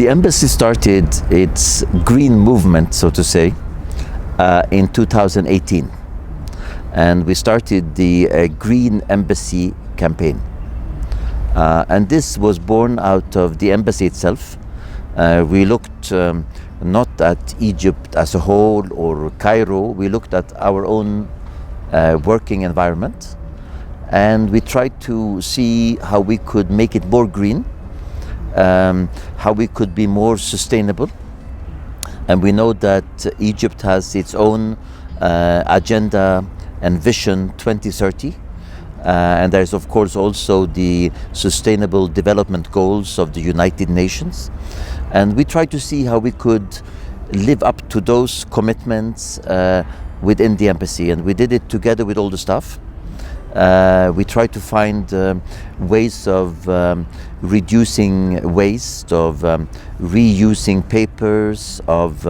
The embassy started its green movement, so to say, in 2018. And we started the Green Embassy campaign. And this was born out of the embassy itself. We looked not at Egypt as a whole or Cairo, we looked at our own working environment. And we tried to see how we could make it more green, how we could be more sustainable. And we know that Egypt has its own agenda and vision 2030. And there's of course also the Sustainable Development Goals of the United Nations. And we tried to see how we could live up to those commitments within the embassy. And we did it together with all the staff. We tried to find ways of reducing waste, of reusing papers, of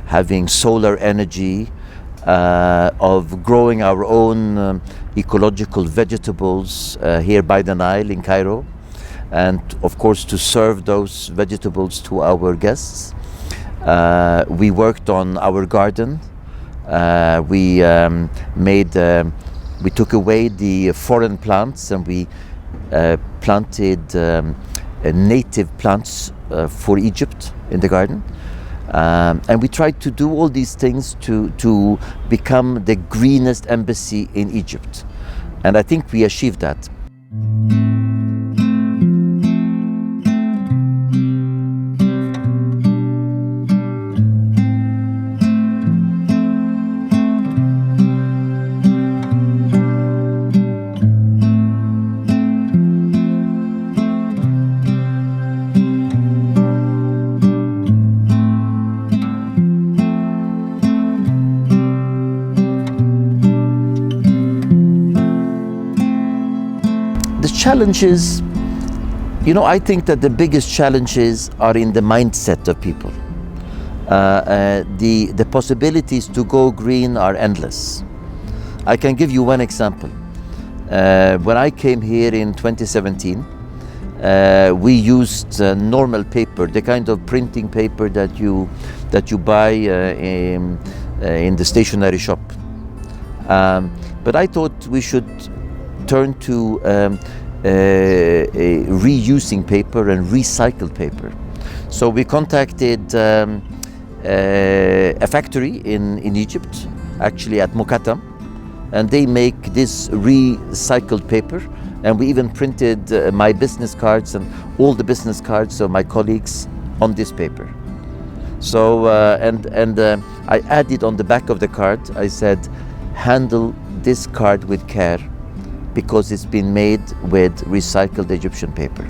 having solar energy, of growing our own ecological vegetables here by the Nile in Cairo, and of course to serve those vegetables to our guests. We worked on our garden. We took away the foreign plants and we planted native plants for Egypt in the garden. And we tried to do all these things to become the greenest embassy in Egypt. And I think we achieved that. Challenges, I think that the biggest challenges are in the mindset of people. The possibilities to go green are endless. I can give you one example. When I came here in 2017, we used normal paper, the kind of printing paper that you buy in the stationery shop. But I thought we should turn to reusing paper and recycled paper. So we contacted a factory in Egypt, actually at Mukatam, and they make this recycled paper. And we even printed my business cards and all the business cards of my colleagues on this paper. So I added on the back of the card, I said, handle this card with care, because it's been made with recycled Egyptian paper.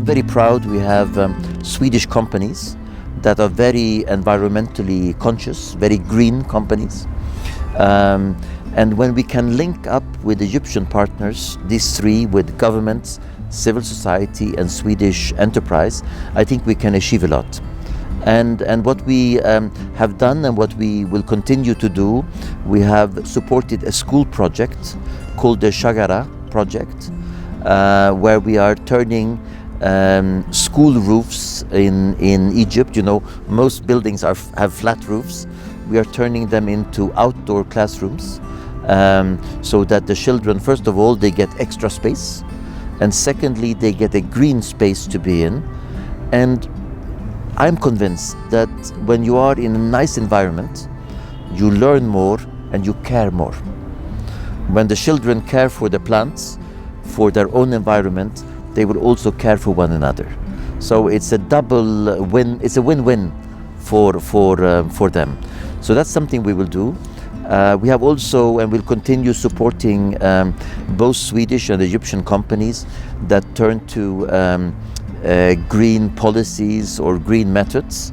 Very proud we have Swedish companies that are very environmentally conscious, very green companies. And when we can link up with Egyptian partners, these three, with governments, civil society and Swedish enterprise, I think we can achieve a lot. And what we have done and what we will continue to do, we have supported a school project called the Shagara project, where we are turning school roofs in Egypt. Most buildings have flat roofs. We are turning them into outdoor classrooms, so that the children, first of all, they get extra space, and secondly, they get a green space to be in. And I'm convinced that when you are in a nice environment, you learn more and you care more. When the children care for the plants, for their own environment, they will also care for one another. So it's a double win. It's a win-win for them. So that's something we will do. We have also and will continue supporting both Swedish and Egyptian companies that turn to green policies or green methods.